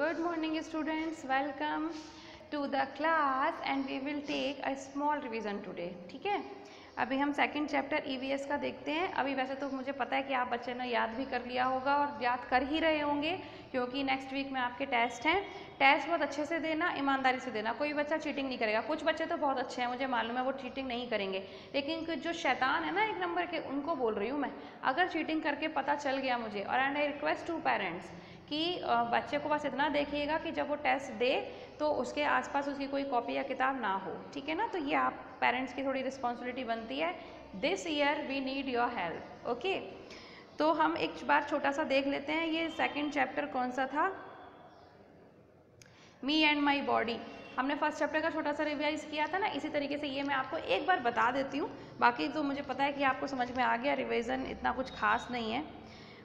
Good morning students, welcome to the class and we will take a small revision today. ठीक है, अभी हम second chapter EVS का देखते हैं। अभी वैसे तो मुझे पता है कि आप बच्चे ने याद भी कर लिया होगा और याद कर ही रहे होंगे क्योंकि नेक्स्ट वीक में आपके टेस्ट हैं। टेस्ट बहुत अच्छे से देना, ईमानदारी से देना, कोई बच्चा चीटिंग नहीं करेगा। कुछ बच्चे तो बहुत अच्छे हैं, मुझे मालूम है वो चीटिंग नहीं करेंगे, लेकिन जो शैतान है ना एक नंबर के, उनको बोल रही हूँ मैं। अगर चीटिंग करके पता चल गया मुझे, और and I request to parents कि बच्चे को बस इतना देखिएगा कि जब वो टेस्ट दे तो उसके आसपास उसकी कोई कॉपी या किताब ना हो, ठीक है ना। तो ये आप पेरेंट्स की थोड़ी रिस्पॉन्सिबिलिटी बनती है। This year we need your help, okay. तो हम एक बार छोटा सा देख लेते हैं, ये सेकंड चैप्टर कौन सा था, मी एंड माई बॉडी। हमने फर्स्ट चैप्टर का छोटा सा रिवाइज किया था ना, इसी तरीके से ये मैं आपको एक बार बता देती हूँ। बाकी तो मुझे पता है कि आपको समझ में आ गया, रिवीजन इतना कुछ खास नहीं है।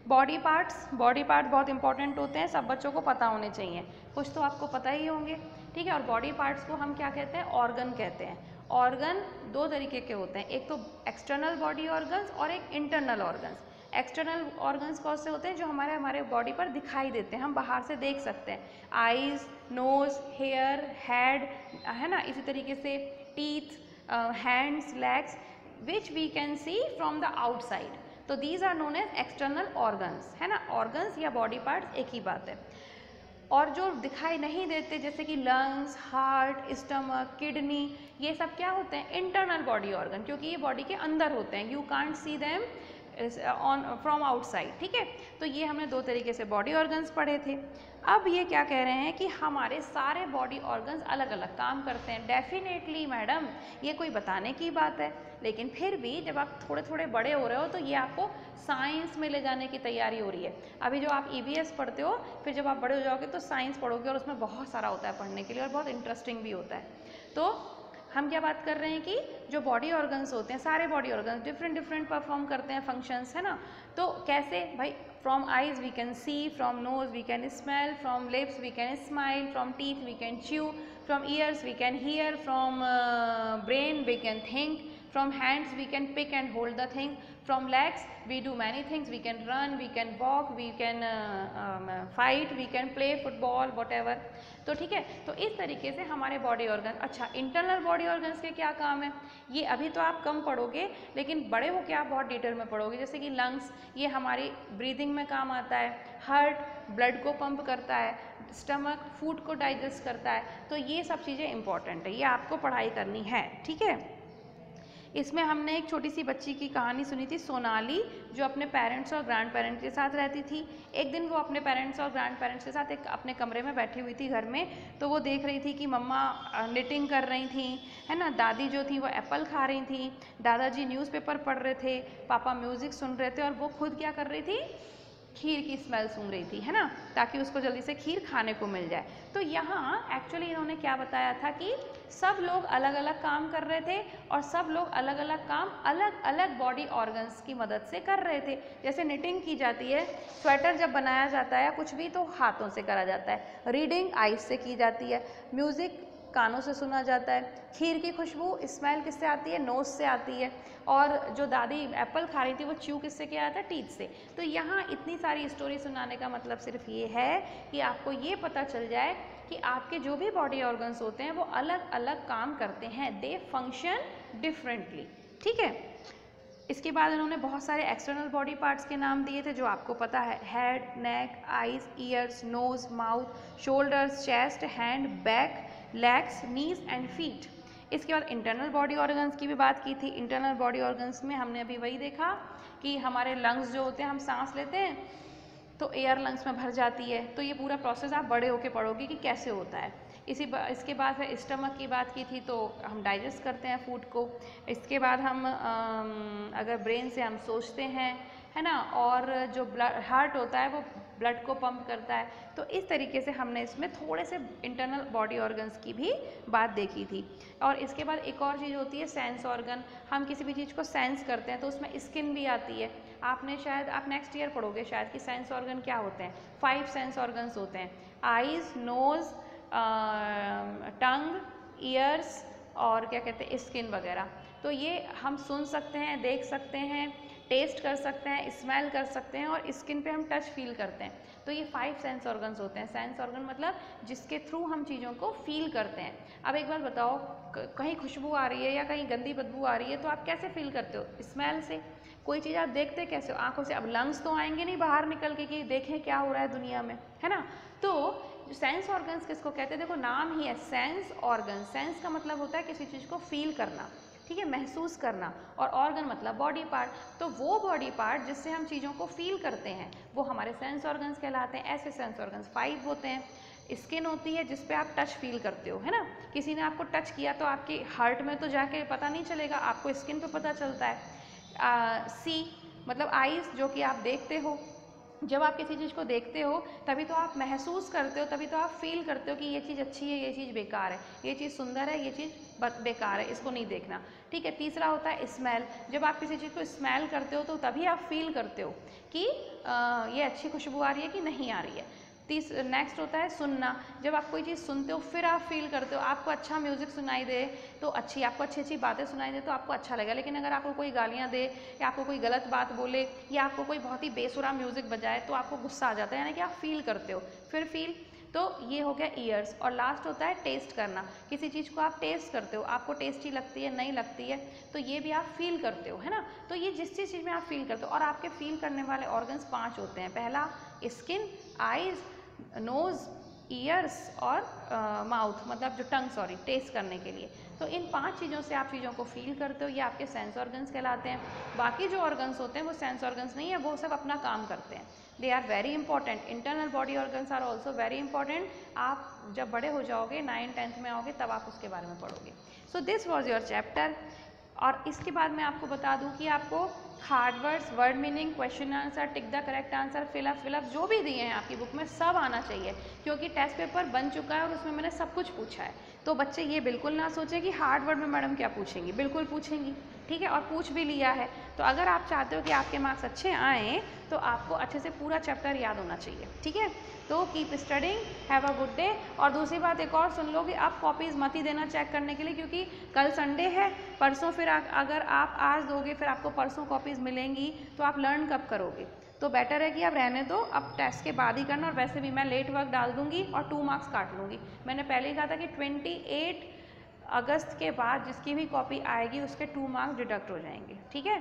बॉडी पार्ट्स बहुत इंपॉर्टेंट होते हैं, सब बच्चों को पता होने चाहिए, कुछ तो आपको पता ही होंगे, ठीक है। और बॉडी पार्ट्स को हम क्या कहते हैं, ऑर्गन कहते हैं। ऑर्गन दो तरीके के होते हैं, एक तो एक्सटर्नल बॉडी ऑर्गन्स और एक इंटरनल ऑर्गन्स। एक्सटर्नल ऑर्गन्स कौन से होते हैं, जो हमारे बॉडी पर दिखाई देते हैं, हम बाहर से देख सकते हैं। आईज, नोज, हेयर, हेड, है ना। इसी तरीके से teeth, hands, legs, which we can see from the outside. तो these are known as external organs, है ना। ऑर्गन्स या बॉडी पार्ट्स एक ही बात है। और जो दिखाई नहीं देते जैसे कि लंग्स, हार्ट, स्टमक, किडनी, ये सब क्या होते हैं, इंटरनल बॉडी ऑर्गन, क्योंकि ये बॉडी के अंदर होते हैं। You can't see them on from outside, ठीक है। तो ये हमने दो तरीके से बॉडी ऑर्गन्स पढ़े थे। अब ये क्या कह रहे हैं कि हमारे सारे बॉडी ऑर्गन्स अलग अलग काम करते हैं। डेफिनेटली मैडम, ये कोई बताने की बात है, लेकिन फिर भी जब आप थोड़े थोड़े बड़े हो रहे हो तो ये आपको साइंस में ले जाने की तैयारी हो रही है। अभी जो आप EVS पढ़ते हो, फिर जब आप बड़े हो जाओगे तो साइंस पढ़ोगे और उसमें बहुत सारा होता है पढ़ने के लिए और बहुत इंटरेस्टिंग भी होता है। तो हम क्या बात कर रहे हैं कि जो बॉडी ऑर्गन्स होते हैं, सारे बॉडी ऑर्गन्स डिफरेंट परफॉर्म करते हैं फंक्शंस, है ना। तो कैसे भाई, from eyes we can see, from nose we can smell, from lips we can smile, from teeth we can chew, from ears we can hear, from brain we can think, from hands we can pick and hold the things, from legs we do many things, we can run, we can walk, we can fight, we can play football, whatever। तो ठीक है, तो इस तरीके से हमारे body organ. अच्छा, internal body organs के क्या काम है, ये अभी तो आप कम पढ़ोगे, लेकिन बड़े होकर आप बहुत डिटेल में पढ़ोगे। जैसे कि लंग्स, ये हमारी ब्रीदिंग में काम आता है। हार्ट ब्लड को पंप करता है। स्टमक फूड को डाइजेस्ट करता है। तो ये सब चीज़ें इंपॉर्टेंट है, ये आपको पढ़ाई करनी है, ठीक है। इसमें हमने एक छोटी सी बच्ची की कहानी सुनी थी, सोनाली, जो अपने पेरेंट्स और ग्रैंड पेरेंट्स के साथ रहती थी। एक दिन वो अपने पेरेंट्स और ग्रैंड पेरेंट्स के साथ एक अपने कमरे में बैठी हुई थी घर में। तो वो देख रही थी कि मम्मा निटिंग कर रही थी, है ना। दादी जो थी वो एप्पल खा रही थी, दादाजी न्यूज़पेपर पढ़ रहे थे, पापा म्यूज़िक सुन रहे थे, और वो खुद क्या कर रही थी, खीर की स्मेल सूंघ रही थी, है ना, ताकि उसको जल्दी से खीर खाने को मिल जाए। तो यहाँ एक्चुअली इन्होंने क्या बताया था कि सब लोग अलग अलग काम कर रहे थे और सब लोग अलग अलग काम अलग अलग बॉडी ऑर्गन्स की मदद से कर रहे थे। जैसे निटिंग की जाती है, स्वेटर जब बनाया जाता है कुछ भी, तो हाथों से करा जाता है। रीडिंग आइज से की जाती है। म्यूज़िक कानों से सुना जाता है। खीर की खुशबू स्मेल किससे आती है, नोज से आती है। और जो दादी एप्पल खा रही थी वो च्यू किससे किया था, टीथ से। तो यहाँ इतनी सारी स्टोरी सुनाने का मतलब सिर्फ ये है कि आपको ये पता चल जाए कि आपके जो भी बॉडी ऑर्गन्स होते हैं वो अलग अलग काम करते हैं, दे फंक्शन डिफरेंटली, ठीक है। इसके बाद इन्होंने बहुत सारे एक्सटर्नल बॉडी पार्ट्स के नाम दिए थे जो आपको पता है। Head, neck, eyes, ears, nose, mouth, shoulders, chest, hand, back, legs, knees and feet. इसके बाद इंटरनल बॉडी ऑर्गन्स की भी बात की थी। इंटरनल बॉडी ऑर्गन्स में हमने अभी वही देखा कि हमारे लंग्स जो होते हैं, हम सांस लेते हैं तो एयर लंग्स में भर जाती है। तो ये पूरा प्रोसेस आप बड़े होके पढ़ोगे कि कैसे होता है। इसके बाद है स्टमक की बात की थी, तो हम डाइजेस्ट करते हैं फूड को। इसके बाद हम अगर ब्रेन से हम सोचते हैं, है ना। और जो हार्ट होता है वो ब्लड को पंप करता है। तो इस तरीके से हमने इसमें थोड़े से इंटरनल बॉडी ऑर्गन्स की भी बात देखी थी। और इसके बाद एक और चीज़ होती है सेंस ऑर्गन। हम किसी भी चीज़ को सेंस करते हैं तो उसमें स्किन भी आती है। आपने शायद आप नेक्स्ट ईयर पढ़ोगे शायद कि सेंस ऑर्गन क्या होते हैं। 5 सेंस ऑर्गन्स होते हैं, आइज, नोज, टंग, ईयर्स और क्या कहते हैं, स्किन वगैरह। तो ये हम सुन सकते हैं, देख सकते हैं, टेस्ट कर सकते हैं, स्मेल कर सकते हैं और स्किन पे हम टच फील करते हैं। तो ये 5 सेंस ऑर्गन्स होते हैं। सेंस ऑर्गन मतलब जिसके थ्रू हम चीज़ों को फील करते हैं। अब एक बार बताओ, कहीं खुशबू आ रही है या कहीं गंदी बदबू आ रही है तो आप कैसे फील करते हो? स्मेल से। कोई चीज़ आप देखते कैसे हो? आंखों से। अब लंग्स तो आएंगे नहीं बाहर निकल के कि देखें क्या हो रहा है दुनिया में, है ना। तो सेंस ऑर्गन्स किसको कहते हैं? देखो नाम ही है सेंस ऑर्गन। सेंस का मतलब होता है किसी चीज़ को फील करना, ठीक है, महसूस करना, और ऑर्गन मतलब बॉडी पार्ट। तो वो बॉडी पार्ट जिससे हम चीज़ों को फील करते हैं वो हमारे सेंस ऑर्गन्स कहलाते हैं। ऐसे सेंस ऑर्गन्स 5 होते हैं। स्किन होती है जिस पे आप टच फील करते हो, है ना। किसी ने आपको टच किया तो आपके हार्ट में तो जाके पता नहीं चलेगा, आपको स्किन पे पता चलता है। सी मतलब आईज, जो कि आप देखते हो। जब आप किसी चीज़ को देखते हो तभी तो आप महसूस करते हो, तभी तो आप फील करते हो कि ये चीज़ अच्छी है, ये चीज़ बेकार है, ये चीज़ सुंदर है, ये चीज़ बेकार है, इसको नहीं देखना, ठीक है। तीसरा होता है स्मेल। जब आप किसी चीज़ को स्मेल करते हो तो तभी आप फील करते हो कि ये अच्छी खुशबू आ रही है कि नहीं आ रही है। नेक्स्ट होता है सुनना। जब आप कोई चीज़ सुनते हो फिर आप फील करते हो। आपको अच्छा म्यूज़िक सुनाई दे तो आपको अच्छी अच्छी बातें सुनाई दे तो आपको अच्छा लगेगा। लेकिन अगर आपको कोई गालियाँ दे या आपको कोई गलत बात बोले या आपको कोई बहुत ही बेसुरा म्यूज़िक बजाए तो आपको गुस्सा आ जाता है, यानी कि आप फील करते हो। फिर फील, तो ये हो गया ईयर्स। और लास्ट होता है टेस्ट करना। किसी चीज़ को आप टेस्ट करते हो, आपको टेस्टी लगती है, नहीं लगती है, तो ये भी आप फील करते हो, है ना। तो ये जिस चीज़ में आप फील करते हो, और आपके फील करने वाले ऑर्गन्स 5 होते हैं। पहला स्किन, आइज़, नोज़, ईयर्स और माउथ, मतलब जो टंग, सॉरी, टेस्ट करने के लिए। तो इन 5 चीज़ों से आप चीज़ों को फील करते हो, ये आपके सेंस ऑर्गन्स कहलाते हैं। बाकी जो ऑर्गन्स होते हैं वो सेंस ऑर्गन्स नहीं है, वो सब अपना काम करते हैं। They are very important. Internal body organs are also very important. आप जब बड़े हो जाओगे, 9th-10th में आओगे, तब आप उसके बारे में पढ़ोगे। So this was your chapter. और इसके बाद मैं आपको बता दूं कि आपको hard words, word meaning, question answer, tick the correct answer, fill up जो भी दिए हैं आपकी बुक में सब आना चाहिए, क्योंकि टेस्ट पेपर बन चुका है और उसमें मैंने सब कुछ पूछा है। तो बच्चे ये बिल्कुल ना सोचें कि हार्ड वर्ड में मैडम क्या पूछेंगी, बिल्कुल पूछेंगी, ठीक है, और पूछ भी लिया है। तो अगर आप चाहते हो कि आपके मार्क्स अच्छे आएँ तो आपको अच्छे से पूरा चैप्टर याद होना चाहिए, ठीक है। तो keep studying, have a good day. और दूसरी बात एक और सुन लो कि आप कॉपीज़ मत ही देना चेक करने के लिए, क्योंकि कल संडे है, परसों फिर अगर आप आज दोगे फिर आपको परसों कॉपीज़ मिलेंगी तो आप लर्न कब करोगे। तो बेटर है कि आप रहने दो, अब टेस्ट के बाद ही करना। और वैसे भी मैं लेट वर्क डाल दूंगी और 2 मार्क्स काट लूँगी। मैंने पहले ही कहा था कि 28 अगस्त के बाद जिसकी भी कॉपी आएगी उसके 2 मार्क्स डिडक्ट हो जाएंगे, ठीक है।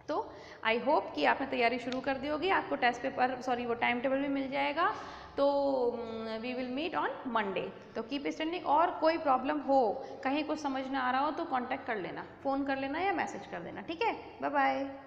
तो आई होप कि आपने तैयारी शुरू कर दी होगी, आपको टेस्ट पेपर, सॉरी, वो टाइम टेबल भी मिल जाएगा। तो we will meet on Monday. तो कीप स्टडिंग। और कोई प्रॉब्लम हो, कहीं कुछ समझ ना आ रहा हो तो कांटेक्ट कर लेना, फ़ोन कर लेना या मैसेज कर देना, ठीक है। Bye bye.